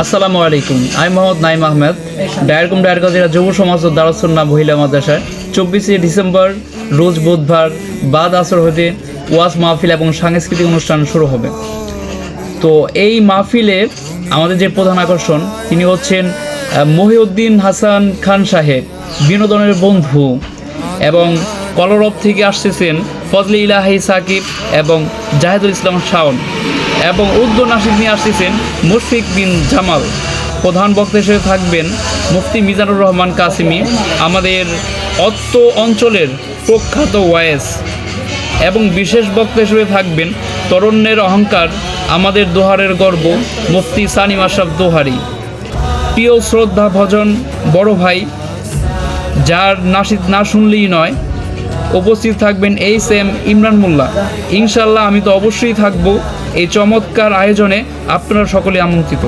আসসালামু আলাইকুম। আমি মোহাম্মদ নাইম আহমেদ, ডায়ারকুম ডায়ারকা জেলা যুব সমাজ ও দারুসুন্নাহ মহিলা মাদ্রাসায় 24শে ডিসেম্বর রোজ বুধবার বাদ আসর হতে ওয়াজ মাহফিল এবং সাংস্কৃতিক অনুষ্ঠান শুরু হবে। তো এই মাহফিলে আমাদের যে প্রধান আকর্ষণ তিনি হচ্ছেন মহিউদ্দিন হাসান খান সাহেব, বিনোদনের বন্ধু, এবং কলরব থেকে আসতেছেন ফজলে ইলাহি সাকিব এবং জাহেদুল ইসলাম শাওন, এবং উর্দু নাসিদ নিয়ে আসতেছেন মুশফিক বিন জামাল। প্রধান বক্তা হিসেবে থাকবেন মুফতি মিজানুর রহমান কাসিমি, আমাদের অত্র অঞ্চলের প্রখ্যাত ওয়াইস, এবং বিশেষ বক্তা হিসেবে থাকবেন তরুণের অহংকার, আমাদের দোহারের গর্ব মুফতি সানিম আশরাফ দোহারি। প্রিয় শ্রদ্ধা ভজন বড় ভাই, যার নাসিদ না শুনলেই নয়, উপস্থিত থাকবেন এইচ.এম. ইমরান মোল্লা। ইনশাল্লাহ আমি তো অবশ্যই থাকবো। এই চমৎকার আয়োজনে আপনারা সকলে আমন্ত্রিত।